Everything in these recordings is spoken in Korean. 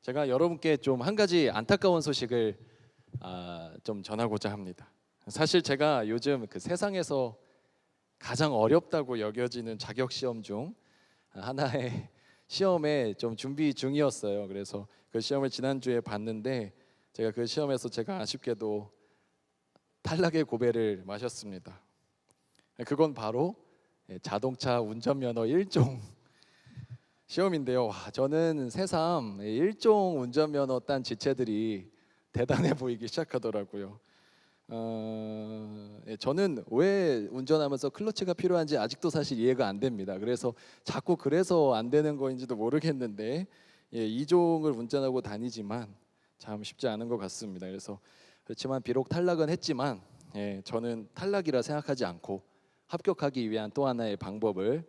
제가 여러분께 좀 한 가지 안타까운 소식을 좀 전하고자 합니다. 사실 제가 요즘 그 세상에서 가장 어렵다고 여겨지는 자격 시험 중 하나의 시험에 좀 준비 중이었어요. 그래서 그 시험을 지난주에 봤는데 제가 그 시험에서 제가 아쉽게도 탈락의 고배를 마셨습니다. 그건 바로 자동차 운전면허 1종 시험인데요. 저는 새삼 1종 운전면허 딴 지체들이 대단해 보이기 시작하더라고요. 저는 왜 운전하면서 클러치가 필요한지 아직도 사실 이해가 안 됩니다. 그래서 자꾸 그래서 안 되는 거인지도 모르겠는데 2종을 운전하고 다니지만 참 쉽지 않은 것 같습니다. 그래서 그렇지만 비록 탈락은 했지만 저는 탈락이라 생각하지 않고 합격하기 위한 또 하나의 방법을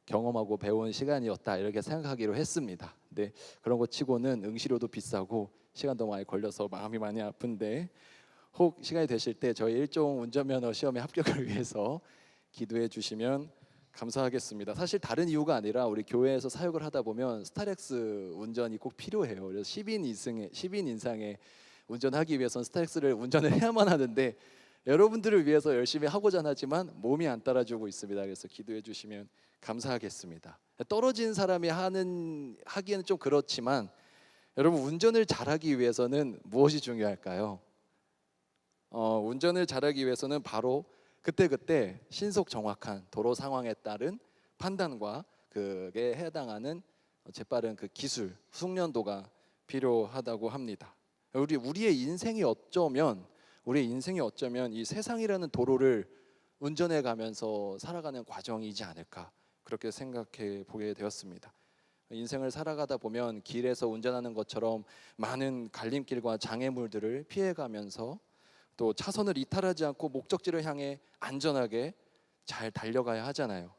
경험하고 배운 시간이었다 이렇게 생각하기로 했습니다. 근데 그런 거 치고는 응시료도 비싸고 시간도 많이 걸려서 마음이 많이 아픈데 혹 시간이 되실 때 저희 1종 운전면허 시험에 합격을 위해서 기도해 주시면 감사하겠습니다. 사실 다른 이유가 아니라 우리 교회에서 사역을 하다 보면 스타렉스 운전이 꼭 필요해요. 그래서 10인 이상의 운전하기 위해서는 스타렉스를 운전을 해야만 하는데 여러분들을 위해서 열심히 하고자 하지만 몸이 안 따라주고 있습니다. 그래서 기도해 주시면 감사하겠습니다. 떨어진 사람이 하기에는 좀 그렇지만 여러분 운전을 잘하기 위해서는 무엇이 중요할까요? 운전을 잘하기 위해서는 바로 그때그때 신속 정확한 도로 상황에 따른 판단과 그에 해당하는 재빠른 그 기술, 숙련도가 필요하다고 합니다. 우리의 인생이 어쩌면 이 세상이라는 도로를 운전해 가면서 살아가는 과정이지 않을까 그렇게 생각해 보게 되었습니다. 인생을 살아가다 보면 길에서 운전하는 것처럼 많은 갈림길과 장애물들을 피해가면서 또 차선을 이탈하지 않고 목적지를 향해 안전하게 잘 달려가야 하잖아요.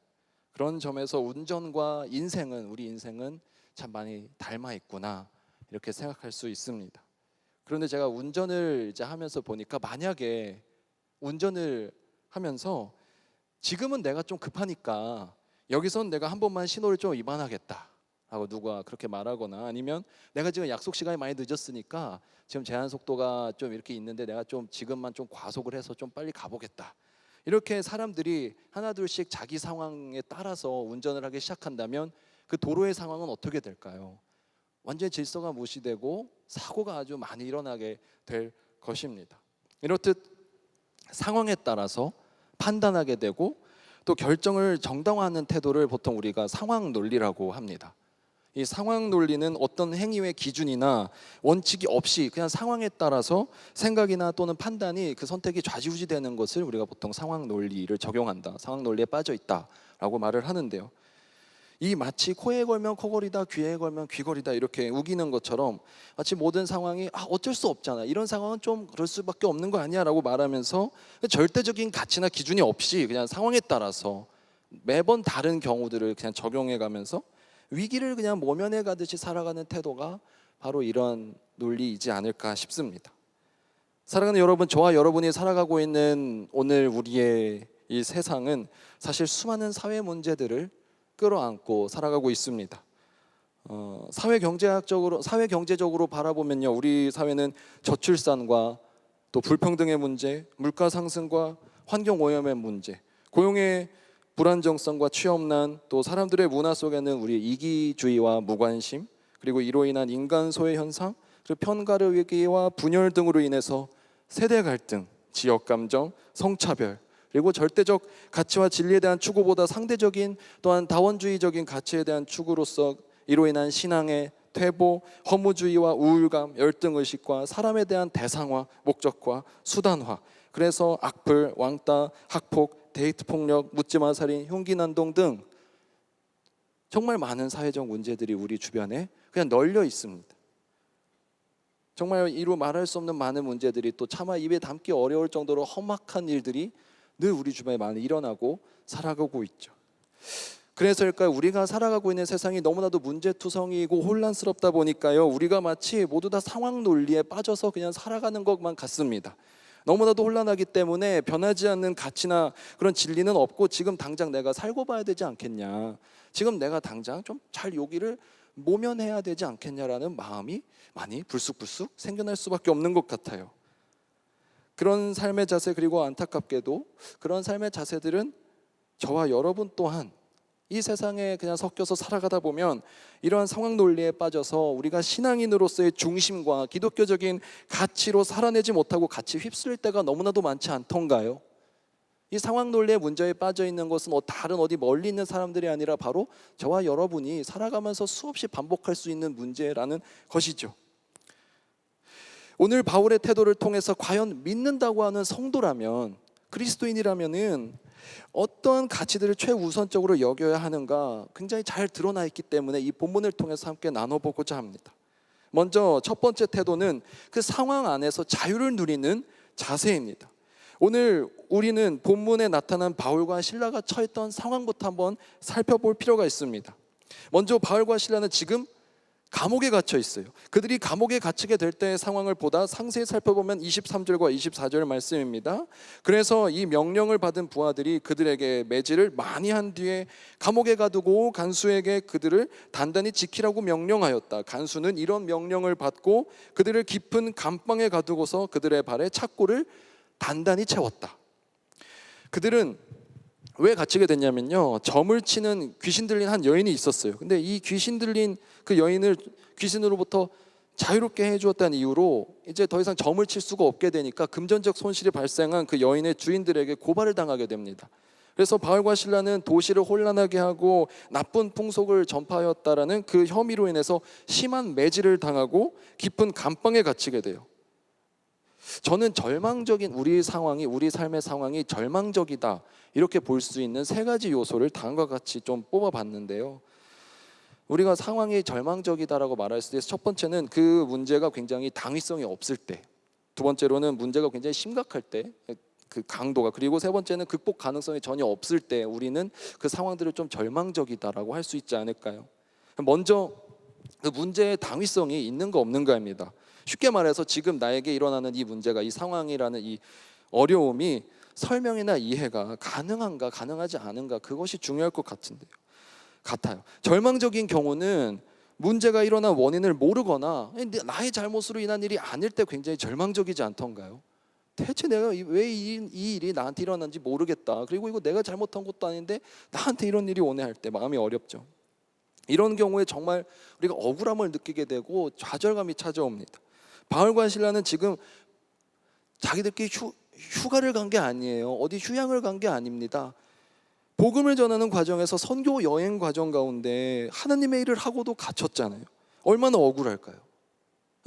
그런 점에서 운전과 우리 인생은 참 많이 닮아 있구나 이렇게 생각할 수 있습니다. 그런데 제가 운전을 이제 하면서 보니까 만약에 운전을 하면서 지금은 내가 좀 급하니까 여기선 내가 한 번만 신호를 좀 위반하겠다 하고 누가 그렇게 말하거나 아니면 내가 지금 약속 시간이 많이 늦었으니까 지금 제한 속도가 좀 이렇게 있는데 내가 좀 지금만 좀 과속을 해서 좀 빨리 가보겠다. 이렇게 사람들이 하나둘씩 자기 상황에 따라서 운전을 하기 시작한다면 그 도로의 상황은 어떻게 될까요? 완전히 질서가 무시되고 사고가 아주 많이 일어나게 될 것입니다. 이렇듯 상황에 따라서 판단하게 되고 또 결정을 정당화하는 태도를 보통 우리가 상황 논리라고 합니다. 이 상황 논리는 어떤 행위의 기준이나 원칙이 없이 그냥 상황에 따라서 생각이나 또는 판단이 그 선택이 좌지우지되는 것을 우리가 보통 상황 논리를 적용한다, 상황 논리에 빠져 있다라고 말을 하는데요. 이 마치 코에 걸면 코걸이다, 귀에 걸면 귀걸이다 이렇게 우기는 것처럼 마치 모든 상황이 어쩔 수 없잖아, 이런 상황은 좀 그럴 수밖에 없는 거 아니야 라고 말하면서 절대적인 가치나 기준이 없이 그냥 상황에 따라서 매번 다른 경우들을 그냥 적용해 가면서 위기를 그냥 모면해 가듯이 살아가는 태도가 바로 이런 논리이지 않을까 싶습니다. 사랑하는 여러분, 저와 여러분이 살아가고 있는 오늘 우리의 이 세상은 사실 수많은 사회 문제들을 끌어안고 살아가고 있습니다. 사회 경제적으로 바라보면요, 우리 사회는 저출산과 또 불평등의 문제, 물가 상승과 환경 오염의 문제, 고용의 불안정성과 취업난, 또 사람들의 문화 속에는 우리 이기주의와 무관심, 그리고 이로 인한 인간 소외 현상, 그리고 편가르 위기와 분열 등으로 인해서 세대 갈등, 지역 감정, 성차별, 그리고 절대적 가치와 진리에 대한 추구보다 상대적인 또한 다원주의적인 가치에 대한 추구로서 이로 인한 신앙의 퇴보, 허무주의와 우울감, 열등의식과 사람에 대한 대상화, 목적화, 수단화, 그래서 악플, 왕따, 학폭, 데이트폭력, 묻지마 살인, 흉기난동 등 정말 많은 사회적 문제들이 우리 주변에 그냥 널려 있습니다. 정말 이루 말할 수 없는 많은 문제들이 또 차마 입에 담기 어려울 정도로 험악한 일들이 늘 우리 주변에 많이 일어나고 살아가고 있죠. 그래서일까요? 우리가 살아가고 있는 세상이 너무나도 문제투성이고 혼란스럽다 보니까요, 우리가 마치 모두 다 상황 논리에 빠져서 그냥 살아가는 것만 같습니다. 너무나도 혼란하기 때문에 변하지 않는 가치나 그런 진리는 없고 지금 당장 내가 살고 봐야 되지 않겠냐, 지금 내가 당장 좀 잘 여기를 모면해야 되지 않겠냐라는 마음이 많이 불쑥불쑥 생겨날 수밖에 없는 것 같아요. 그런 삶의 자세, 그리고 안타깝게도 그런 삶의 자세들은 저와 여러분 또한 이 세상에 그냥 섞여서 살아가다 보면 이러한 상황 논리에 빠져서 우리가 신앙인으로서의 중심과 기독교적인 가치로 살아내지 못하고 같이 휩쓸릴 때가 너무나도 많지 않던가요? 이 상황 논리의 문제에 빠져 있는 것은 다른 어디 멀리 있는 사람들이 아니라 바로 저와 여러분이 살아가면서 수없이 반복할 수 있는 문제라는 것이죠. 오늘 바울의 태도를 통해서 과연 믿는다고 하는 성도라면, 그리스도인이라면은 어떤 가치들을 최우선적으로 여겨야 하는가 굉장히 잘 드러나 있기 때문에 이 본문을 통해서 함께 나눠보고자 합니다. 먼저 첫 번째 태도는 그 상황 안에서 자유를 누리는 자세입니다. 오늘 우리는 본문에 나타난 바울과 실라가 처했던 상황부터 한번 살펴볼 필요가 있습니다. 먼저 바울과 실라는 지금 감옥에 갇혀 있어요. 그들이 감옥에 갇히게 될 때의 상황을 보다 상세히 살펴보면 23절과 24절 말씀입니다. 그래서 이 명령을 받은 부하들이 그들에게 매질을 많이 한 뒤에 감옥에 가두고 간수에게 그들을 단단히 지키라고 명령하였다. 간수는 이런 명령을 받고 그들을 깊은 감방에 가두고서 그들의 발에 착고를 단단히 채웠다. 그들은 왜 갇히게 됐냐면요, 점을 치는 귀신 들린 한 여인이 있었어요. 근데 이 귀신 들린 그 여인을 귀신으로부터 자유롭게 해주었다는 이유로 이제 더 이상 점을 칠 수가 없게 되니까 금전적 손실이 발생한 그 여인의 주인들에게 고발을 당하게 됩니다. 그래서 바울과 실라는 도시를 혼란하게 하고 나쁜 풍속을 전파하였다라는 그 혐의로 인해서 심한 매질을 당하고 깊은 감방에 갇히게 돼요. 저는 절망적인 우리 상황이, 우리 삶의 상황이 절망적이다 이렇게 볼 수 있는 세 가지 요소를 다음과 같이 좀 뽑아봤는데요. 우리가 상황이 절망적이다라고 말할 때 첫 번째는 그 문제가 굉장히 당위성이 없을 때, 두 번째로는 문제가 굉장히 심각할 때 그 강도가, 그리고 세 번째는 극복 가능성이 전혀 없을 때 우리는 그 상황들을 좀 절망적이다라고 할 수 있지 않을까요? 먼저 그 문제의 당위성이 있는가 없는가입니다. 쉽게 말해서 지금 나에게 일어나는 이 문제가, 이 상황이라는 이 어려움이 설명이나 이해가 가능한가 가능하지 않은가, 그것이 중요할 것 같아요. 절망적인 경우는 문제가 일어난 원인을 모르거나 나의 잘못으로 인한 일이 아닐 때 굉장히 절망적이지 않던가요? 대체 내가 왜 이 일이 나한테 일어난지 모르겠다, 그리고 이거 내가 잘못한 것도 아닌데 나한테 이런 일이 오네 할 때 마음이 어렵죠. 이런 경우에 정말 우리가 억울함을 느끼게 되고 좌절감이 찾아옵니다. 바울과 실라는 지금 자기들끼리 휴가를 간 게 아니에요. 어디 휴양을 간 게 아닙니다. 복음을 전하는 과정에서 선교 여행 과정 가운데 하나님의 일을 하고도 갇혔잖아요. 얼마나 억울할까요?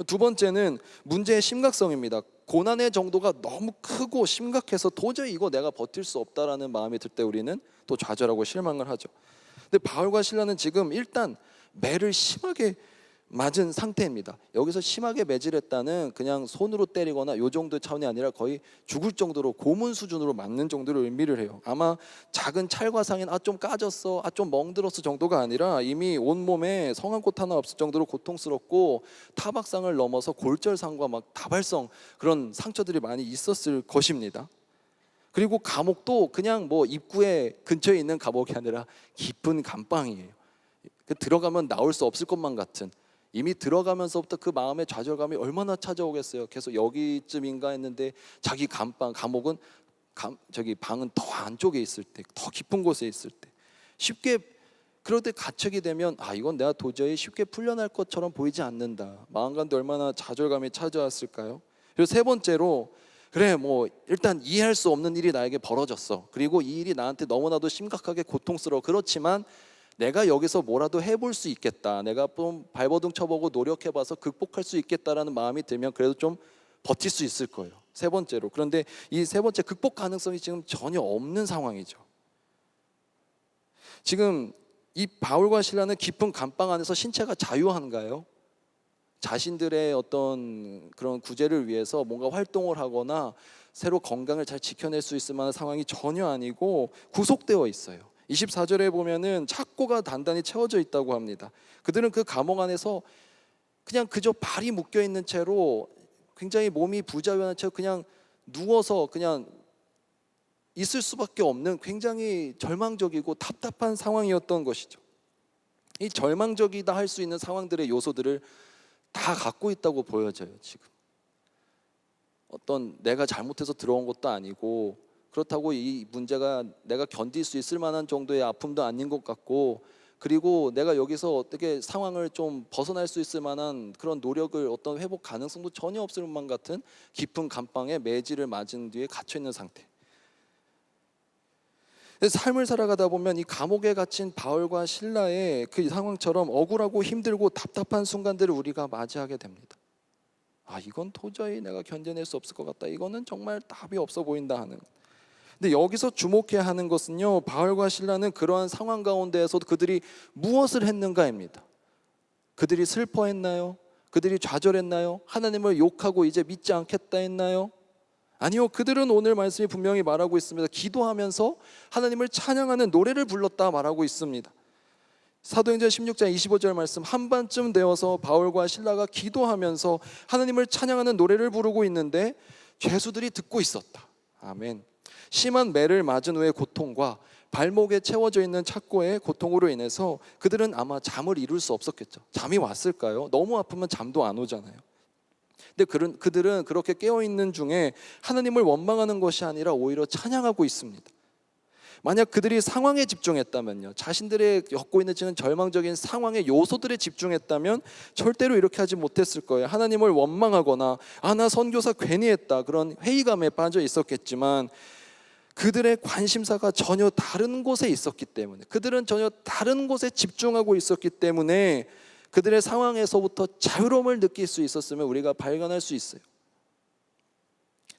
두 번째는 문제의 심각성입니다. 고난의 정도가 너무 크고 심각해서 도저히 이거 내가 버틸 수 없다라는 마음이 들 때 우리는 또 좌절하고 실망을 하죠. 근데 바울과 실라는 지금 일단 매를 심하게 맞은 상태입니다. 여기서 심하게 매질했다는 그냥 손으로 때리거나 요 정도의 차원이 아니라 거의 죽을 정도로 고문 수준으로 맞는 정도로 의미를 해요. 아마 작은 찰과상인 좀 까졌어, 좀 멍들었어 정도가 아니라 이미 온몸에 성한꽃 하나 없을 정도로 고통스럽고 타박상을 넘어서 골절상과 막 다발성 그런 상처들이 많이 있었을 것입니다. 그리고 감옥도 그냥 뭐 입구에 근처에 있는 감옥이 아니라 깊은 감방이에요. 들어가면 나올 수 없을 것만 같은, 이미 들어가면서부터 그 마음의 좌절감이 얼마나 찾아오겠어요. 계속 여기쯤인가 했는데 자기 감옥은 저기 방은 더 안쪽에 있을 때, 더 깊은 곳에 있을 때, 쉽게 그럴 때 갇히게 되면 이건 내가 도저히 쉽게 풀려날 것처럼 보이지 않는다. 마음 가운데 얼마나 좌절감이 찾아왔을까요? 그리고 세 번째로, 그래 뭐 일단 이해할 수 없는 일이 나에게 벌어졌어. 그리고 이 일이 나한테 너무나도 심각하게 고통스러워. 그렇지만 내가 여기서 뭐라도 해볼 수 있겠다, 내가 좀 발버둥 쳐보고 노력해봐서 극복할 수 있겠다라는 마음이 들면 그래도 좀 버틸 수 있을 거예요. 세 번째로. 그런데 이 세 번째 극복 가능성이 지금 전혀 없는 상황이죠. 지금 이 바울과 실라는 깊은 감방 안에서 신체가 자유한가요? 자신들의 어떤 그런 구제를 위해서 뭔가 활동을 하거나 새로 건강을 잘 지켜낼 수 있을 만한 상황이 전혀 아니고 구속되어 있어요. 24절에 보면은 착고가 단단히 채워져 있다고 합니다. 그들은 그 감옥 안에서 그냥 그저 발이 묶여 있는 채로, 굉장히 몸이 부자유한 채로 그냥 누워서 그냥 있을 수밖에 없는 굉장히 절망적이고 답답한 상황이었던 것이죠. 이 절망적이다 할 수 있는 상황들의 요소들을 다 갖고 있다고 보여져요. 지금 어떤 내가 잘못해서 들어온 것도 아니고, 그렇다고 이 문제가 내가 견딜 수 있을 만한 정도의 아픔도 아닌 것 같고, 그리고 내가 여기서 어떻게 상황을 좀 벗어날 수 있을 만한 그런 노력을, 어떤 회복 가능성도 전혀 없을 만 같은 깊은 감방에 매질을 맞은 뒤에 갇혀 있는 상태. 삶을 살아가다 보면 이 감옥에 갇힌 바울과 실라의 그 상황처럼 억울하고 힘들고 답답한 순간들을 우리가 맞이하게 됩니다. 이건 도저히 내가 견뎌낼 수 없을 것 같다, 이거는 정말 답이 없어 보인다 하는. 근데 여기서 주목해야 하는 것은요, 바울과 실라는 그러한 상황 가운데에서 그들이 무엇을 했는가입니다. 그들이 슬퍼했나요? 그들이 좌절했나요? 하나님을 욕하고 이제 믿지 않겠다 했나요? 아니요, 그들은 오늘 말씀이 분명히 말하고 있습니다. 기도하면서 하나님을 찬양하는 노래를 불렀다 말하고 있습니다. 사도행전 16장 25절 말씀, 한반쯤 되어서 바울과 실라가 기도하면서 하나님을 찬양하는 노래를 부르고 있는데 죄수들이 듣고 있었다. 아멘. 심한 매를 맞은 후의 고통과 발목에 채워져 있는 착고의 고통으로 인해서 그들은 아마 잠을 이룰 수 없었겠죠. 잠이 왔을까요? 너무 아프면 잠도 안 오잖아요. 근데 그들은 그렇게 깨어있는 중에 하나님을 원망하는 것이 아니라 오히려 찬양하고 있습니다. 만약 그들이 상황에 집중했다면요, 자신들의 겪고 있는 지금 절망적인 상황의 요소들에 집중했다면 절대로 이렇게 하지 못했을 거예요. 하나님을 원망하거나 나 선교사 괜히 했다, 그런 회의감에 빠져 있었겠지만, 그들의 관심사가 전혀 다른 곳에 있었기 때문에, 그들은 전혀 다른 곳에 집중하고 있었기 때문에 그들의 상황에서부터 자유로움을 느낄 수 있었으면 우리가 발견할 수 있어요.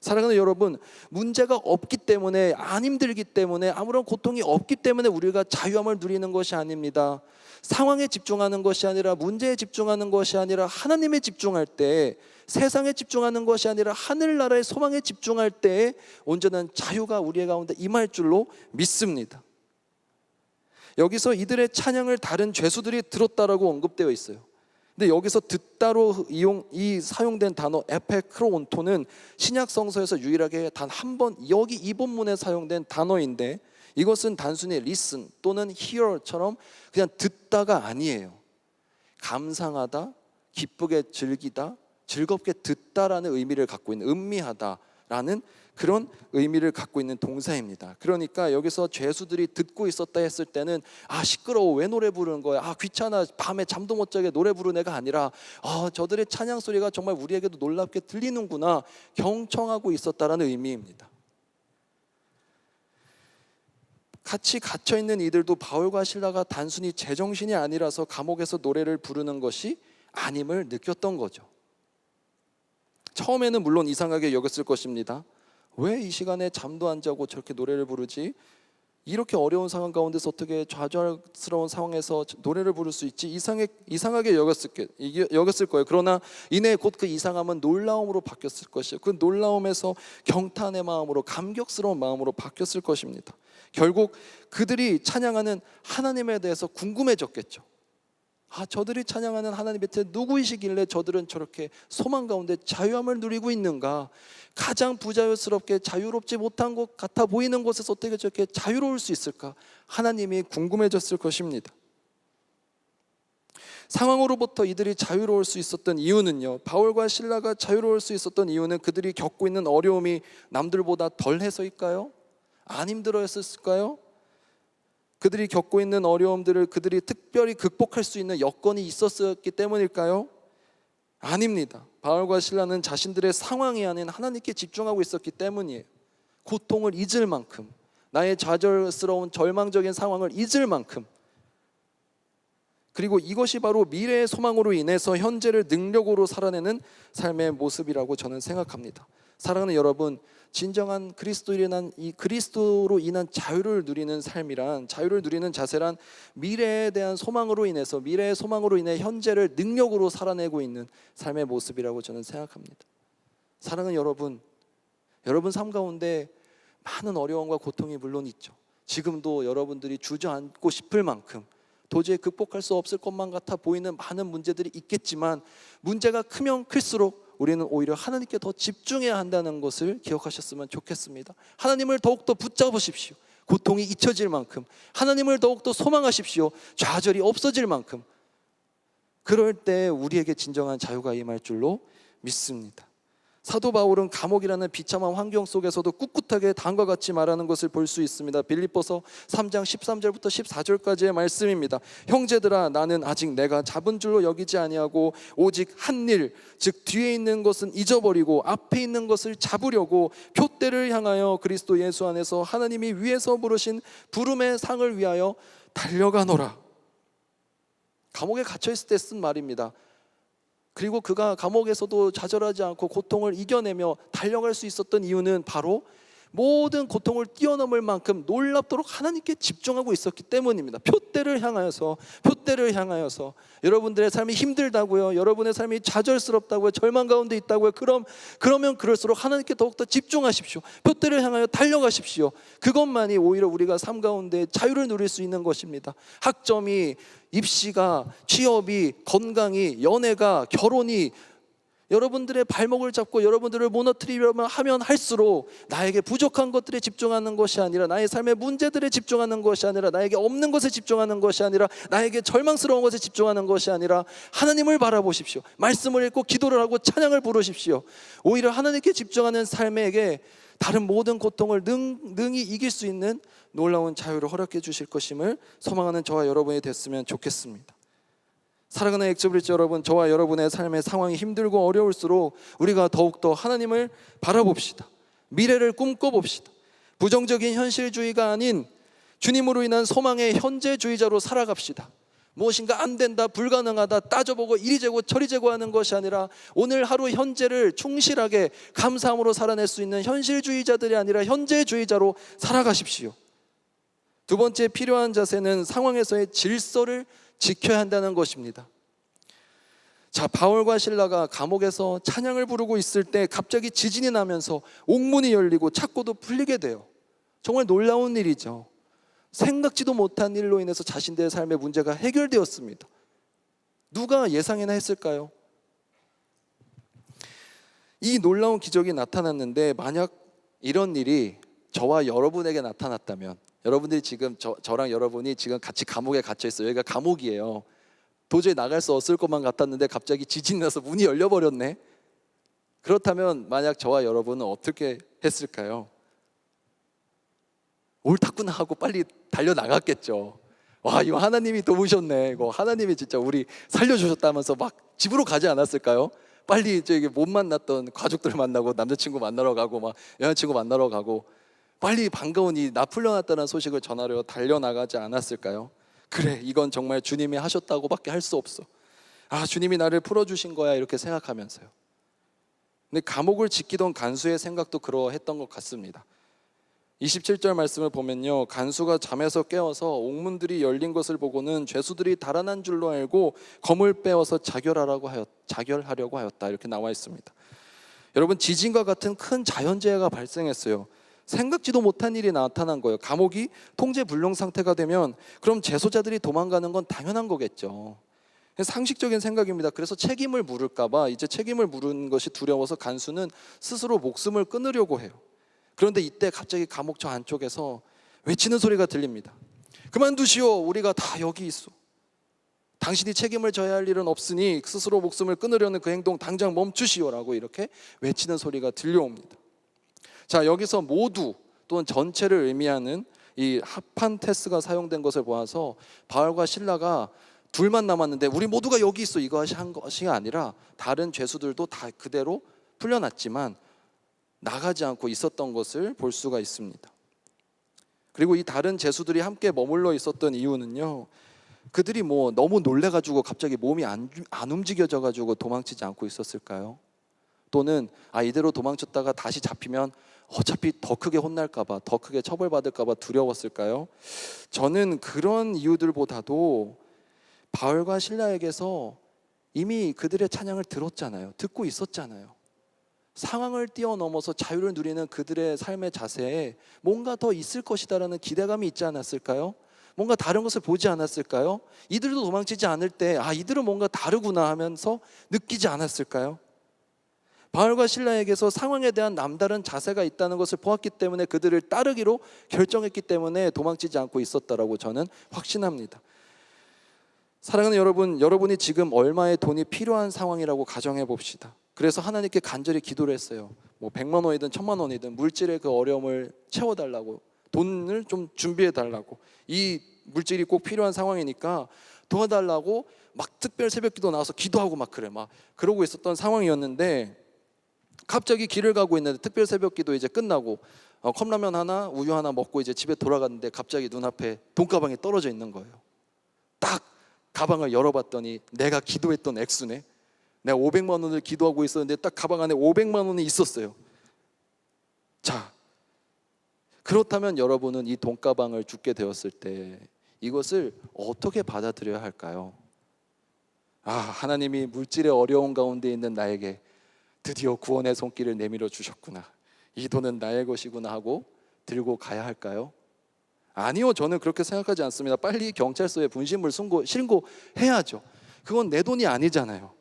사랑하는 여러분, 문제가 없기 때문에, 안 힘들기 때문에, 아무런 고통이 없기 때문에 우리가 자유함을 누리는 것이 아닙니다. 상황에 집중하는 것이 아니라, 문제에 집중하는 것이 아니라 하나님에 집중할 때, 세상에 집중하는 것이 아니라 하늘나라의 소망에 집중할 때 온전한 자유가 우리의 가운데 임할 줄로 믿습니다. 여기서 이들의 찬양을 다른 죄수들이 들었다라고 언급되어 있어요. 근데 여기서 듣다로 사용된 단어 에페크로온토는 신약 성서에서 유일하게 단 한 번, 여기 이 본문에 사용된 단어인데, 이것은 단순히 listen 또는 hear처럼 그냥 듣다가 아니에요. 감상하다, 기쁘게 즐기다, 즐겁게 듣다라는 의미를 갖고 있는, 음미하다라는 그런 의미를 갖고 있는 동사입니다. 그러니까 여기서 죄수들이 듣고 있었다 했을 때는 시끄러워, 왜 노래 부르는 거야, 귀찮아, 밤에 잠도 못 자게 노래 부르는 애가 아니라 저들의 찬양 소리가 정말 우리에게도 놀랍게 들리는구나, 경청하고 있었다라는 의미입니다. 같이 갇혀있는 이들도 바울과 실라가 단순히 제정신이 아니라서 감옥에서 노래를 부르는 것이 아님을 느꼈던 거죠. 처음에는 물론 이상하게 여겼을 것입니다. 왜 이 시간에 잠도 안 자고 저렇게 노래를 부르지? 이렇게 어려운 상황 가운데서 어떻게 좌절스러운 상황에서 노래를 부를 수 있지? 이상하게 여겼을 거예요. 그러나 이내 곧 그 이상함은 놀라움으로 바뀌었을 것이에요. 그 놀라움에서 경탄의 마음으로, 감격스러운 마음으로 바뀌었을 것입니다. 결국 그들이 찬양하는 하나님에 대해서 궁금해졌겠죠. 저들이 찬양하는 하나님 밑에 누구이시길래 저들은 저렇게 소망 가운데 자유함을 누리고 있는가? 가장 부자유스럽게 자유롭지 못한 것 같아 보이는 곳에서 어떻게 저렇게 자유로울 수 있을까? 하나님이 궁금해졌을 것입니다. 상황으로부터 이들이 자유로울 수 있었던 이유는요, 바울과 실라가 자유로울 수 있었던 이유는 그들이 겪고 있는 어려움이 남들보다 덜해서일까요? 안 힘들어했을까요? 그들이 겪고 있는 어려움들을 그들이 특별히 극복할 수 있는 여건이 있었기 때문일까요? 아닙니다. 바울과 실라는 자신들의 상황이 아닌 하나님께 집중하고 있었기 때문이에요. 고통을 잊을 만큼, 나의 좌절스러운 절망적인 상황을 잊을 만큼, 그리고 이것이 바로 미래의 소망으로 인해서 현재를 능력으로 살아내는 삶의 모습이라고 저는 생각합니다. 사랑하는 여러분, 진정한 그리스도로 인한 자유를 누리는 삶이란, 자유를 누리는 자세란 미래에 대한 소망으로 인해서, 미래의 소망으로 인해 현재를 능력으로 살아내고 있는 삶의 모습이라고 저는 생각합니다. 사랑하는 여러분, 여러분 삶 가운데 많은 어려움과 고통이 물론 있죠. 지금도 여러분들이 주저앉고 싶을 만큼 도저히 극복할 수 없을 것만 같아 보이는 많은 문제들이 있겠지만, 문제가 크면 클수록 우리는 오히려 하나님께 더 집중해야 한다는 것을 기억하셨으면 좋겠습니다. 하나님을 더욱더 붙잡으십시오. 고통이 잊혀질 만큼, 하나님을 더욱더 소망하십시오. 좌절이 없어질 만큼, 그럴 때 우리에게 진정한 자유가 임할 줄로 믿습니다. 사도 바울은 감옥이라는 비참한 환경 속에서도 꿋꿋하게 다음과 같이 말하는 것을 볼 수 있습니다. 빌립보서 3장 13절부터 14절까지의 말씀입니다. 형제들아, 나는 아직 내가 잡은 줄로 여기지 아니하고 오직 한 일, 즉 뒤에 있는 것은 잊어버리고 앞에 있는 것을 잡으려고 표대를 향하여 그리스도 예수 안에서 하나님이 위에서 부르신 부름의 상을 위하여 달려가노라. 감옥에 갇혀 있을 때 쓴 말입니다. 그리고 그가 감옥에서도 좌절하지 않고 고통을 이겨내며 달려갈 수 있었던 이유는 바로 모든 고통을 뛰어넘을 만큼 놀랍도록 하나님께 집중하고 있었기 때문입니다. 표대를 향하여서, 표대를 향하여서. 여러분들의 삶이 힘들다고요, 여러분의 삶이 좌절스럽다고요, 절망 가운데 있다고요, 그러면 그럴수록 하나님께 더욱더 집중하십시오. 표대를 향하여 달려가십시오. 그것만이 오히려 우리가 삶 가운데 자유를 누릴 수 있는 것입니다. 학점이, 입시가, 취업이, 건강이, 연애가, 결혼이 여러분들의 발목을 잡고 여러분들을 무너뜨리려면 하면 할수록 나에게 부족한 것들에 집중하는 것이 아니라, 나의 삶의 문제들에 집중하는 것이 아니라, 나에게 없는 것에 집중하는 것이 아니라, 나에게 절망스러운 것에 집중하는 것이 아니라 하나님을 바라보십시오. 말씀을 읽고 기도를 하고 찬양을 부르십시오. 오히려 하나님께 집중하는 삶에게 다른 모든 고통을 능히 이길 수 있는 놀라운 자유를 허락해 주실 것임을 소망하는 저와 여러분이 됐으면 좋겠습니다. 사랑하는 엑저브리지 여러분, 저와 여러분의 삶의 상황이 힘들고 어려울수록 우리가 더욱더 하나님을 바라봅시다. 미래를 꿈꿔봅시다. 부정적인 현실주의가 아닌 주님으로 인한 소망의 현재주의자로 살아갑시다. 무엇인가 안 된다, 불가능하다 따져보고 이리 재고 저리 재고 하는 것이 아니라 오늘 하루 현재를 충실하게 감사함으로 살아낼 수 있는 현실주의자들이 아니라 현재주의자로 살아가십시오. 두 번째 필요한 자세는 상황에서의 질서를 지켜야 한다는 것입니다. 자, 바울과 실라가 감옥에서 찬양을 부르고 있을 때 갑자기 지진이 나면서 옥문이 열리고 창고도 풀리게 돼요. 정말 놀라운 일이죠. 생각지도 못한 일로 인해서 자신들의 삶의 문제가 해결되었습니다. 누가 예상이나 했을까요? 이 놀라운 기적이 나타났는데, 만약 이런 일이 저와 여러분에게 나타났다면, 여러분들이 지금 저랑 여러분이 지금 같이 감옥에 갇혀 있어요. 여기가 감옥이에요. 도저히 나갈 수 없을 것만 같았는데 갑자기 지진이 나서 문이 열려버렸네. 그렇다면 만약 저와 여러분은 어떻게 했을까요? 옳다구나 하고 빨리 달려나갔겠죠. 와, 이거 하나님이 도우셨네, 이거 하나님이 진짜 우리 살려주셨다면서 막 집으로 가지 않았을까요? 빨리 저기 못 만났던 가족들 만나고, 남자친구 만나러 가고, 막 여자친구 만나러 가고, 빨리 반가운 나 풀려났다는 소식을 전하려 달려나가지 않았을까요? 그래, 이건 정말 주님이 하셨다고밖에 할 수 없어. 아, 주님이 나를 풀어주신 거야, 이렇게 생각하면서요. 근데 감옥을 지키던 간수의 생각도 그러했던 것 같습니다. 27절 말씀을 보면요, 간수가 잠에서 깨어서 옥문들이 열린 것을 보고는 죄수들이 달아난 줄로 알고 검을 빼어서 자결하려고 하였다, 이렇게 나와 있습니다. 여러분, 지진과 같은 큰 자연재해가 발생했어요. 생각지도 못한 일이 나타난 거예요. 감옥이 통제 불능 상태가 되면 그럼 재소자들이 도망가는 건 당연한 거겠죠. 상식적인 생각입니다. 그래서 책임을 물을까 봐, 이제 책임을 물은 것이 두려워서 간수는 스스로 목숨을 끊으려고 해요. 그런데 이때 갑자기 감옥 저 안쪽에서 외치는 소리가 들립니다. 그만두시오, 우리가 다 여기 있어. 당신이 책임을 져야 할 일은 없으니 스스로 목숨을 끊으려는 그 행동 당장 멈추시오라고 이렇게 외치는 소리가 들려옵니다. 자, 여기서 모두 또는 전체를 의미하는 이 하판테스가 사용된 것을 보아서 바울과 실라가 둘만 남았는데 우리 모두가 여기 있어, 이것이 한 것이 아니라 다른 죄수들도 다 그대로 풀려났지만 나가지 않고 있었던 것을 볼 수가 있습니다. 그리고 이 다른 죄수들이 함께 머물러 있었던 이유는요, 그들이 너무 놀래가지고 갑자기 몸이 안 움직여져가지고 도망치지 않고 있었을까요? 또는 이대로 도망쳤다가 다시 잡히면 어차피 더 크게 혼날까봐, 더 크게 처벌받을까봐 두려웠을까요? 저는 그런 이유들보다도 바울과 실라에게서 이미 그들의 찬양을 들었잖아요. 듣고 있었잖아요. 상황을 뛰어넘어서 자유를 누리는 그들의 삶의 자세에 뭔가 더 있을 것이다라는 기대감이 있지 않았을까요? 뭔가 다른 것을 보지 않았을까요? 이들도 도망치지 않을 때 이들은 뭔가 다르구나 하면서 느끼지 않았을까요? 바울과 실라에게서 상황에 대한 남다른 자세가 있다는 것을 보았기 때문에 그들을 따르기로 결정했기 때문에 도망치지 않고 있었다라고 저는 확신합니다. 사랑하는 여러분, 여러분이 지금 얼마의 돈이 필요한 상황이라고 가정해 봅시다. 그래서 하나님께 간절히 기도를 했어요. 뭐 100만 원이든 1000만 원이든 물질의 그 어려움을 채워달라고, 돈을 좀 준비해 달라고, 이 물질이 꼭 필요한 상황이니까 도와달라고 막 특별 새벽기도 나와서 기도하고 막 그래, 막 그러고 있었던 상황이었는데, 갑자기 길을 가고 있는데 특별 새벽기도 이제 끝나고 컵라면 하나 우유 하나 먹고 이제 집에 돌아갔는데 갑자기 눈앞에 돈가방이 떨어져 있는 거예요. 딱 가방을 열어봤더니 내가 기도했던 액수네. 내가 500만 원을 기도하고 있었는데 딱 가방 안에 500만 원이 있었어요. 자, 그렇다면 여러분은 이 돈가방을 주게 되었을 때 이것을 어떻게 받아들여야 할까요? 아, 하나님이 물질의 어려운 가운데 있는 나에게 드디어 구원의 손길을 내밀어 주셨구나, 이 돈은 나의 것이구나 하고 들고 가야 할까요? 아니요, 저는 그렇게 생각하지 않습니다. 빨리 경찰서에 분실물 신고해야죠. 그건 내 돈이 아니잖아요.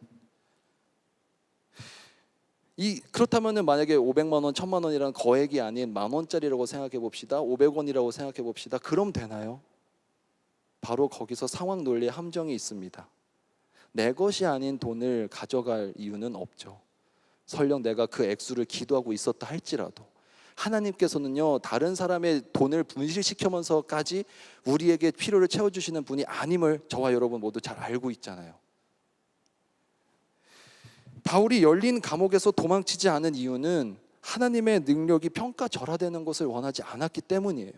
그렇다면 만약에 500만 원, 1000만 원이라는 거액이 아닌 만 원짜리라고 생각해 봅시다. 500원이라고 생각해 봅시다. 그럼 되나요? 바로 거기서 상황 논리의 함정이 있습니다. 내 것이 아닌 돈을 가져갈 이유는 없죠. 설령 내가 그 액수를 기도하고 있었다 할지라도 하나님께서는요, 다른 사람의 돈을 분실시키면서까지 우리에게 필요를 채워주시는 분이 아님을 저와 여러분 모두 잘 알고 있잖아요. 바울이 열린 감옥에서 도망치지 않은 이유는 하나님의 능력이 평가절하되는 것을 원하지 않았기 때문이에요.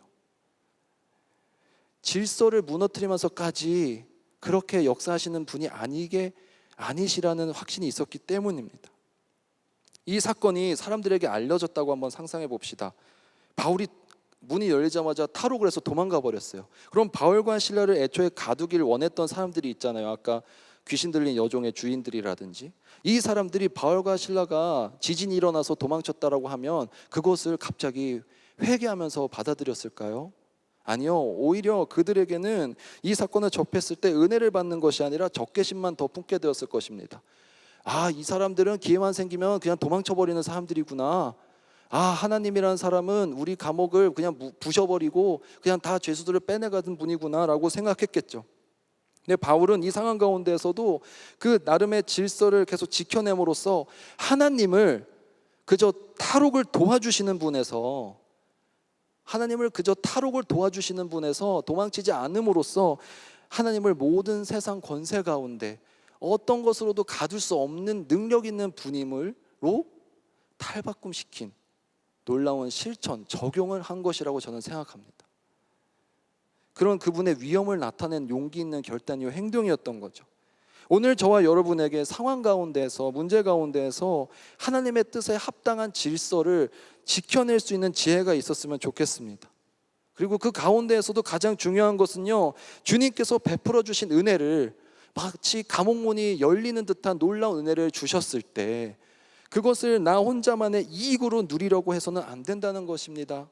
질서를 무너뜨리면서까지 그렇게 역사하시는 분이 아니시라는 확신이 있었기 때문입니다. 이 사건이 사람들에게 알려졌다고 한번 상상해 봅시다. 바울이 문이 열리자마자 탈옥을 해서 도망가 버렸어요. 그럼 바울과 실라를 애초에 가두길 원했던 사람들이 있잖아요. 아까 귀신 들린 여종의 주인들이라든지, 이 사람들이 바울과 실라가 지진이 일어나서 도망쳤다라고 하면 그것을 갑자기 회개하면서 받아들였을까요? 아니요, 오히려 그들에게는 이 사건을 접했을 때 은혜를 받는 것이 아니라 적개심만 더 품게 되었을 것입니다. 아, 이 사람들은 기회만 생기면 그냥 도망쳐버리는 사람들이구나. 아, 하나님이라는 사람은 우리 감옥을 그냥 부셔버리고 그냥 다 죄수들을 빼내가던 분이구나 라고 생각했겠죠. 근데 바울은 이 상황 가운데에서도 그 나름의 질서를 계속 지켜냄으로써 하나님을 그저 탈옥을 도와주시는 분에서 도망치지 않음으로써 하나님을 모든 세상 권세 가운데 어떤 것으로도 가둘 수 없는 능력 있는 분임으로 탈바꿈시킨 놀라운 실천, 적용을 한 것이라고 저는 생각합니다. 그런 그분의 위엄을 나타낸 용기 있는 결단이요 행동이었던 거죠. 오늘 저와 여러분에게 상황 가운데서, 문제 가운데서 하나님의 뜻에 합당한 질서를 지켜낼 수 있는 지혜가 있었으면 좋겠습니다. 그리고 그 가운데에서도 가장 중요한 것은요, 주님께서 베풀어 주신 은혜를, 마치 감옥문이 열리는 듯한 놀라운 은혜를 주셨을 때 그것을 나 혼자만의 이익으로 누리려고 해서는 안 된다는 것입니다.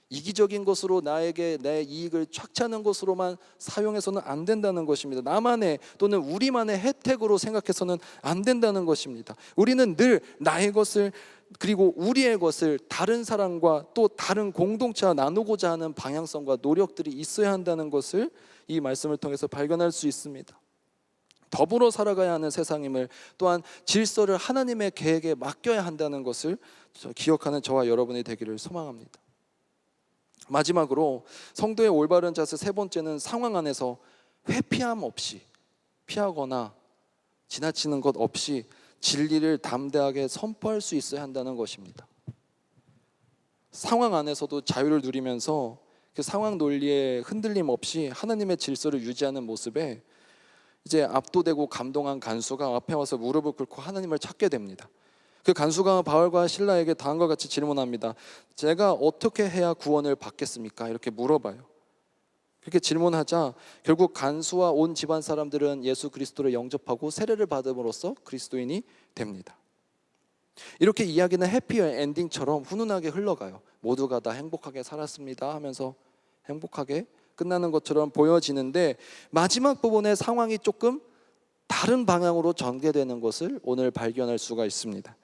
이기적인 것으로 나에게 내 이익을 착취하는 것으로만 사용해서는 안 된다는 것입니다. 나만의 또는 우리만의 혜택으로 생각해서는 안 된다는 것입니다. 우리는 늘 나의 것을, 그리고 우리의 것을 다른 사람과 또 다른 공동체와 나누고자 하는 방향성과 노력들이 있어야 한다는 것을 이 말씀을 통해서 발견할 수 있습니다. 더불어 살아가야 하는 세상임을, 또한 질서를 하나님의 계획에 맡겨야 한다는 것을 기억하는 저와 여러분이 되기를 소망합니다. 마지막으로 성도의 올바른 자세 세 번째는 상황 안에서 회피함 없이, 피하거나 지나치는 것 없이 진리를 담대하게 선포할 수 있어야 한다는 것입니다. 상황 안에서도 자유를 누리면서 그 상황 논리에 흔들림 없이 하나님의 질서를 유지하는 모습에 이제 압도되고 감동한 간수가 앞에 와서 무릎을 꿇고 하나님을 찾게 됩니다. 그 간수가 바울과 실라에게 다음과 같이 질문합니다. 제가 어떻게 해야 구원을 받겠습니까? 이렇게 물어봐요. 그렇게 질문하자 결국 간수와 온 집안 사람들은 예수 그리스도를 영접하고 세례를 받음으로써 그리스도인이 됩니다. 이렇게 이야기는 해피 엔딩처럼 훈훈하게 흘러가요. 모두가 다 행복하게 살았습니다 하면서 행복하게 끝나는 것처럼 보여지는데, 마지막 부분의 상황이 조금 다른 방향으로 전개되는 것을 오늘 발견할 수가 있습니다.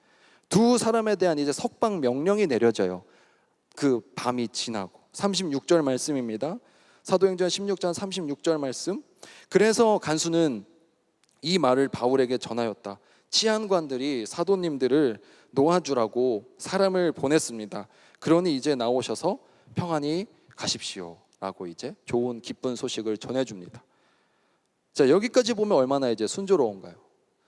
두 사람에 대한 이제 석방 명령이 내려져요. 그 밤이 지나고 36절 말씀입니다. 사도행전 16장 36절 말씀. 그래서 간수는 이 말을 바울에게 전하였다. 치안관들이 사도님들을 놓아주라고 사람을 보냈습니다. 그러니 이제 나오셔서 평안히 가십시오 라고 이제 좋은 기쁜 소식을 전해줍니다. 자, 여기까지 보면 얼마나 이제 순조로운가요?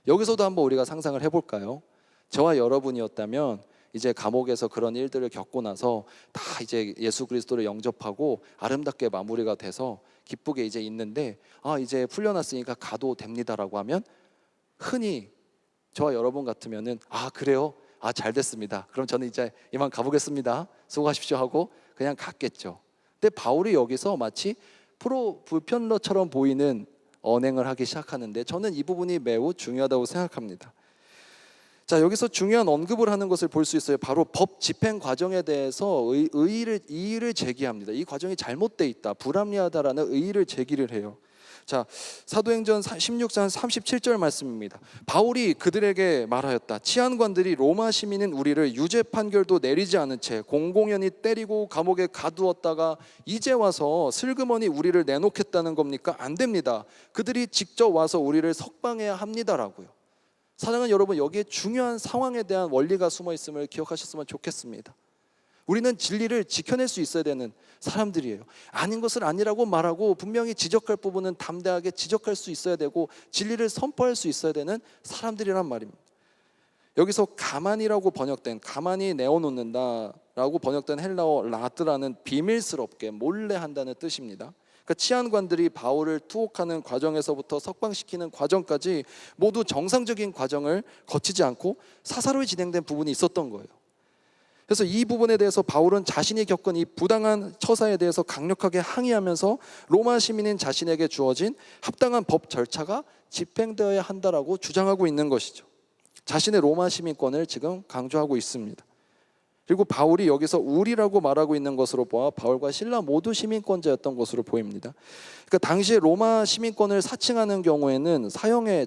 여기서도 한번 우리가 상상을 해볼까요? 저와 여러분이었다면 이제 감옥에서 그런 일들을 겪고 나서 다 이제 예수 그리스도를 영접하고 아름답게 마무리가 돼서 기쁘게 이제 있는데, 이제 풀려났으니까 가도 됩니다라고 하면 흔히 저와 여러분 같으면은 그래요? 잘 됐습니다. 그럼 저는 이제 이만 가보겠습니다. 수고하십시오 하고 그냥 갔겠죠. 근데 바울이 여기서 마치 불편러처럼 보이는 언행을 하기 시작하는데, 저는 이 부분이 매우 중요하다고 생각합니다. 자, 여기서 중요한 언급을 하는 것을 볼 수 있어요. 바로 법 집행 과정에 대해서 이의를 제기합니다. 이 과정이 잘못되어 있다, 불합리하다라는 의의를 제기를 해요. 자, 사도행전 16장 37절 말씀입니다. 바울이 그들에게 말하였다. 치안관들이 로마 시민인 우리를 유죄 판결도 내리지 않은 채 공공연히 때리고 감옥에 가두었다가 이제 와서 슬그머니 우리를 내놓겠다는 겁니까? 안 됩니다. 그들이 직접 와서 우리를 석방해야 합니다라고요. 사랑하는 여러분, 여기에 중요한 상황에 대한 원리가 숨어 있음을 기억하셨으면 좋겠습니다. 우리는 진리를 지켜낼 수 있어야 되는 사람들이에요. 아닌 것을 아니라고 말하고 분명히 지적할 부분은 담대하게 지적할 수 있어야 되고 진리를 선포할 수 있어야 되는 사람들이란 말입니다. 여기서 가만히라고 번역된, 가만히 내어놓는다라고 번역된 헬라어 라드라는 비밀스럽게 몰래 한다는 뜻입니다. 그러니까 치안관들이 바울을 투옥하는 과정에서부터 석방시키는 과정까지 모두 정상적인 과정을 거치지 않고 사사로이 진행된 부분이 있었던 거예요. 그래서 이 부분에 대해서 바울은 자신이 겪은 이 부당한 처사에 대해서 강력하게 항의하면서 로마 시민인 자신에게 주어진 합당한 법 절차가 집행되어야 한다라고 주장하고 있는 것이죠. 자신의 로마 시민권을 지금 강조하고 있습니다. 그리고 바울이 여기서 우리라고 말하고 있는 것으로 보아 바울과 실라 모두 시민권자였던 것으로 보입니다. 그러니까 당시에 로마 시민권을 사칭하는 경우에는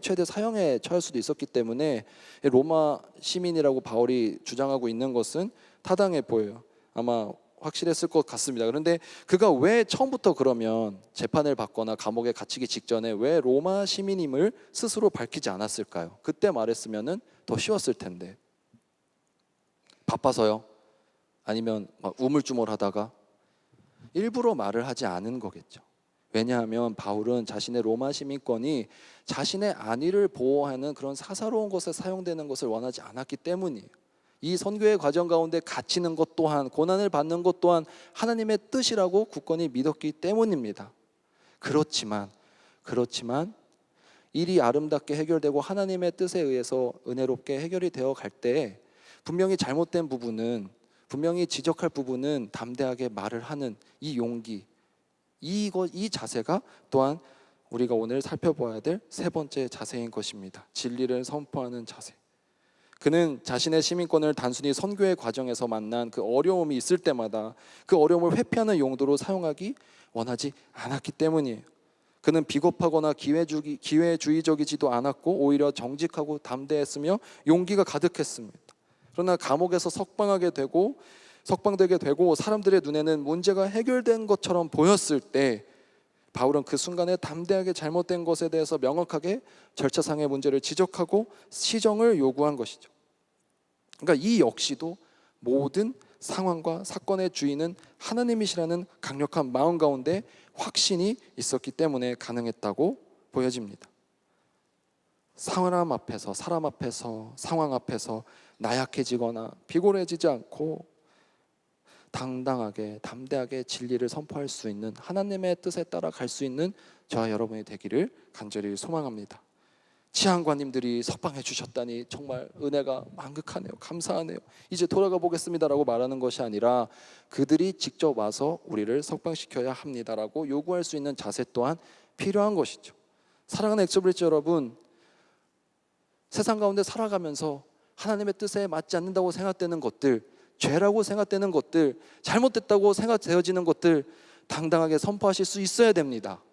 최대 사형에 처할 수도 있었기 때문에 로마 시민이라고 바울이 주장하고 있는 것은 타당해 보여요. 아마 확실했을 것 같습니다. 그런데 그가 왜 처음부터 그러면 재판을 받거나 감옥에 갇히기 직전에 왜 로마 시민임을 스스로 밝히지 않았을까요? 그때 말했으면 더 쉬웠을 텐데. 바빠서요? 아니면 막 우물쭈물하다가? 일부러 말을 하지 않은 거겠죠. 왜냐하면 바울은 자신의 로마 시민권이 자신의 안위를 보호하는 그런 사사로운 것에 사용되는 것을 원하지 않았기 때문이에요. 이 선교의 과정 가운데 갇히는 것 또한, 고난을 받는 것 또한 하나님의 뜻이라고 굳건히 믿었기 때문입니다. 그렇지만 일이 아름답게 해결되고 하나님의 뜻에 의해서 은혜롭게 해결이 되어 갈 때 분명히 잘못된 부분은, 분명히 지적할 부분은 담대하게 말을 하는 이 용기, 이 자세가 또한 우리가 오늘 살펴봐야 될 세 번째 자세인 것입니다. 진리를 선포하는 자세. 그는 자신의 시민권을 단순히 선교의 과정에서 만난 그 어려움이 있을 때마다 그 어려움을 회피하는 용도로 사용하기 원하지 않았기 때문이에요. 그는 비겁하거나 기회주의적이지도 않았고 오히려 정직하고 담대했으며 용기가 가득했습니다. 그러나 감옥에서 석방되게 되고 사람들의 눈에는 문제가 해결된 것처럼 보였을 때 바울은 그 순간에 담대하게 잘못된 것에 대해서 명확하게 절차상의 문제를 지적하고 시정을 요구한 것이죠. 그러니까 이 역시도 모든 상황과 사건의 주인은 하나님이시라는 강력한 마음 가운데 확신이 있었기 때문에 가능했다고 보여집니다. 사람 앞에서, 상황 앞에서 나약해지거나 비굴해지지 않고 당당하게, 담대하게 진리를 선포할 수 있는, 하나님의 뜻에 따라 갈 수 있는 저와 여러분이 되기를 간절히 소망합니다. 치안관님들이 석방해 주셨다니 정말 은혜가 만극하네요. 감사하네요. 이제 돌아가 보겠습니다라고 말하는 것이 아니라 그들이 직접 와서 우리를 석방시켜야 합니다라고 요구할 수 있는 자세 또한 필요한 것이죠. 사랑하는 엑소브릿지 여러분, 세상 가운데 살아가면서 하나님의 뜻에 맞지 않는다고 생각되는 것들, 죄라고 생각되는 것들, 잘못됐다고 생각되어지는 것들 당당하게 선포하실 수 있어야 됩니다.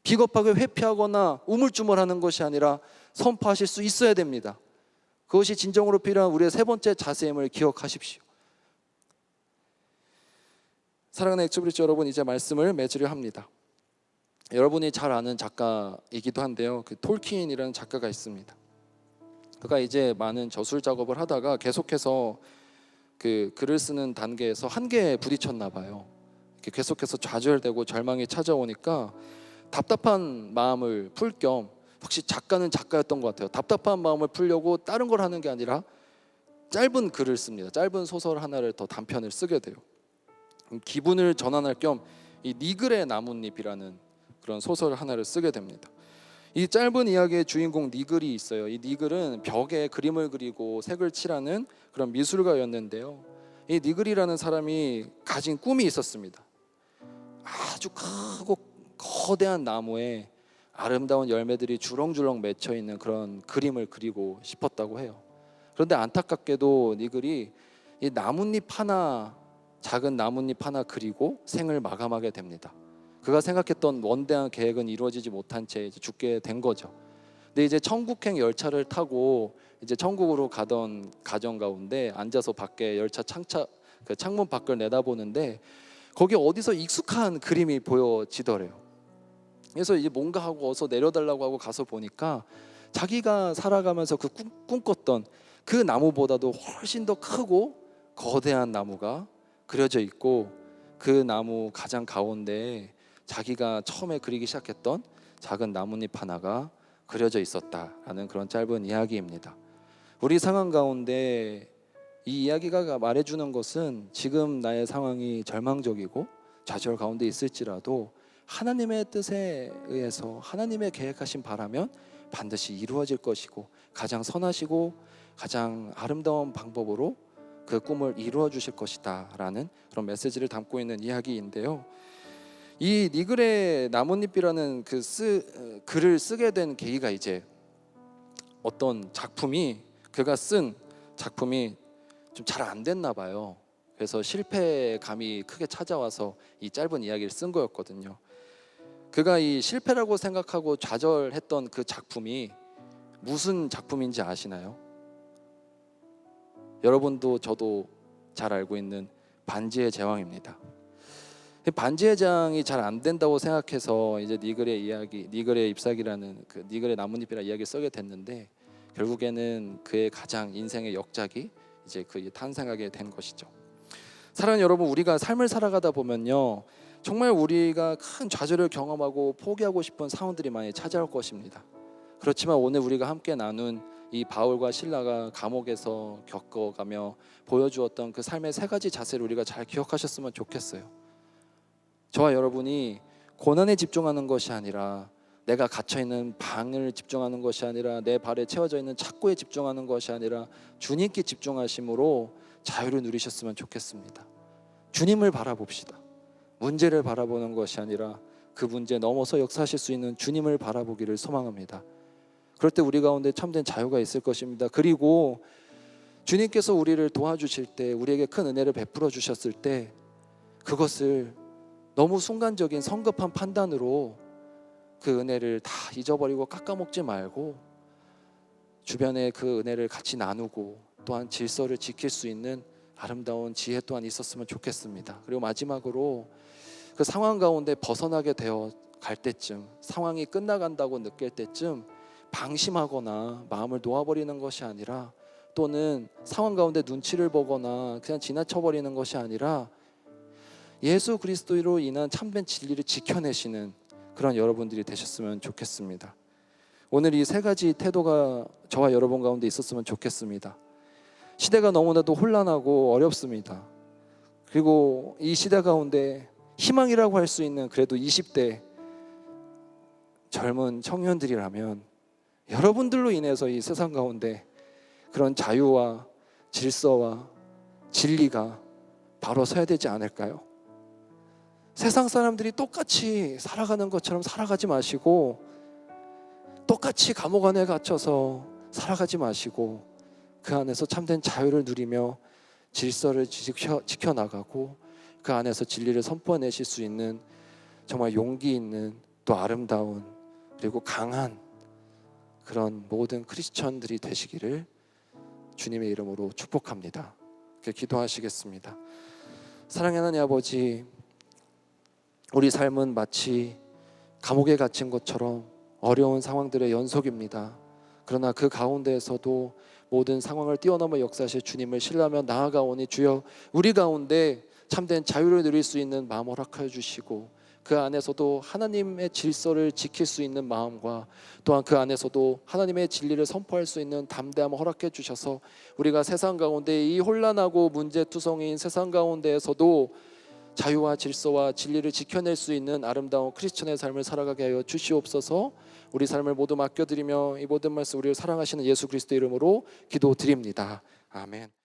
비겁하게 회피하거나 우물쭈물하는 것이 아니라 선포하실 수 있어야 됩니다. 그것이 진정으로 필요한 우리의 세 번째 자세임을 기억하십시오. 사랑하는 엑소브리지 여러분, 이제 말씀을 맺으려 합니다. 여러분이 잘 아는 작가이기도 한데요, 그 톨키인이라는 작가가 있습니다. 그가 이제 많은 저술 작업을 하다가 계속해서 그 글을 쓰는 단계에서 한계에 부딪혔나 봐요. 계속해서 좌절되고 절망이 찾아오니까 답답한 마음을 풀 겸, 혹시 작가는 작가였던 것 같아요. 답답한 마음을 풀려고 다른 걸 하는 게 아니라 짧은 글을 씁니다. 짧은 소설 하나를 더 단편을 쓰게 돼요. 기분을 전환할 겸 이 니글의 나뭇잎이라는 그런 소설 하나를 쓰게 됩니다. 이 짧은 이야기의 주인공 니글이 있어요. 이 니글은 벽에 그림을 그리고 색을 칠하는 그런 미술가였는데요, 이 니글이라는 사람이 가진 꿈이 있었습니다. 아주 크고 거대한 나무에 아름다운 열매들이 주렁주렁 맺혀 있는 그런 그림을 그리고 싶었다고 해요. 그런데 안타깝게도 니글이 이 나뭇잎 하나, 작은 나뭇잎 하나 그리고 생을 마감하게 됩니다. 그가 생각했던 원대한 계획은 이루어지지 못한 채 이제 죽게 된 거죠. 근데 이제 천국행 열차를 타고 이제 천국으로 가던 가정 가운데 앉아서 밖에 열차 그 창문 밖을 내다보는데 거기 어디서 익숙한 그림이 보여지더래요. 그래서 이제 뭔가 하고 어서 내려달라고 하고 가서 보니까 자기가 살아가면서 그 꿈꿨던 그 나무보다도 훨씬 더 크고 거대한 나무가 그려져 있고, 그 나무 가장 가운데에 자기가 처음에 그리기 시작했던 작은 나뭇잎 하나가 그려져 있었다라는 그런 짧은 이야기입니다. 우리 상황 가운데 이 이야기가 말해주는 것은 지금 나의 상황이 절망적이고 좌절 가운데 있을지라도 하나님의 뜻에 의해서 하나님의 계획하신 바라면 반드시 이루어질 것이고 가장 선하시고 가장 아름다운 방법으로 그 꿈을 이루어 주실 것이다 라는 그런 메시지를 담고 있는 이야기인데요, 이 니글의 나뭇잎이라는 글을 쓰게 된 계기가 이제 어떤 작품이, 그가 쓴 작품이 좀 잘 안 됐나 봐요. 그래서 실패감이 크게 찾아와서 이 짧은 이야기를 쓴 거였거든요. 그가 이 실패라고 생각하고 좌절했던 그 작품이 무슨 작품인지 아시나요? 여러분도 저도 잘 알고 있는 반지의 제왕입니다. 반지의 제왕이 잘 안 된다고 생각해서 이제 니글의 이야기, 니글의 잎사귀라는 그 니글의 나뭇잎이라는 이야기를 쓰게 됐는데 결국에는 그의 가장 인생의 역작이 이제 그 탄생하게 된 것이죠. 사랑하는 여러분, 우리가 삶을 살아가다 보면요, 정말 우리가 큰 좌절을 경험하고 포기하고 싶은 상황들이 많이 찾아올 것입니다. 그렇지만 오늘 우리가 함께 나눈 이 바울과 실라가 감옥에서 겪어가며 보여주었던 그 삶의 세 가지 자세를 우리가 잘 기억하셨으면 좋겠어요. 저와 여러분이 고난에 집중하는 것이 아니라, 내가 갇혀있는 방을 집중하는 것이 아니라, 내 발에 채워져 있는 착고에 집중하는 것이 아니라 주님께 집중하심으로 자유를 누리셨으면 좋겠습니다. 주님을 바라봅시다. 문제를 바라보는 것이 아니라 그 문제 넘어서 역사하실 수 있는 주님을 바라보기를 소망합니다. 그럴 때 우리 가운데 참된 자유가 있을 것입니다. 그리고 주님께서 우리를 도와주실 때, 우리에게 큰 은혜를 베풀어 주셨을 때 그것을 너무 순간적인 성급한 판단으로 그 은혜를 다 잊어버리고 깎아먹지 말고 주변에 그 은혜를 같이 나누고 또한 질서를 지킬 수 있는 아름다운 지혜 또한 있었으면 좋겠습니다. 그리고 마지막으로 그 상황 가운데 벗어나게 되어 갈 때쯤, 상황이 끝나간다고 느낄 때쯤 방심하거나 마음을 놓아버리는 것이 아니라, 또는 상황 가운데 눈치를 보거나 그냥 지나쳐버리는 것이 아니라 예수 그리스도로 인한 참된 진리를 지켜내시는 그런 여러분들이 되셨으면 좋겠습니다. 오늘 이 세 가지 태도가 저와 여러분 가운데 있었으면 좋겠습니다. 시대가 너무나도 혼란하고 어렵습니다. 그리고 이 시대 가운데 희망이라고 할 수 있는 그래도 20대 젊은 청년들이라면 여러분들로 인해서 이 세상 가운데 그런 자유와 질서와 진리가 바로 서야 되지 않을까요? 세상 사람들이 똑같이 살아가는 것처럼 살아가지 마시고, 똑같이 감옥 안에 갇혀서 살아가지 마시고, 그 안에서 참된 자유를 누리며 질서를 지켜나가고 그 안에서 진리를 선포해내실 수 있는 정말 용기 있는, 또 아름다운, 그리고 강한 그런 모든 크리스천들이 되시기를 주님의 이름으로 축복합니다. 이렇게 기도하시겠습니다. 사랑하는 하나님 아버지, 우리 삶은 마치 감옥에 갇힌 것처럼 어려운 상황들의 연속입니다. 그러나 그 가운데에서도 모든 상황을 뛰어넘어 역사하실 주님을 신뢰하며 나아가오니 주여, 우리 가운데 참된 자유를 누릴 수 있는 마음 허락하여 주시고, 그 안에서도 하나님의 질서를 지킬 수 있는 마음과 또한 그 안에서도 하나님의 진리를 선포할 수 있는 담대함을 허락해 주셔서 우리가 세상 가운데 이 혼란하고 문제투성인 세상 가운데에서도 자유와 질서와 진리를 지켜낼 수 있는 아름다운 크리스천의 삶을 살아가게 하여 주시옵소서. 우리 삶을 모두 맡겨드리며 이 모든 말씀 우리를 사랑하시는 예수 그리스도 이름으로 기도드립니다. 아멘.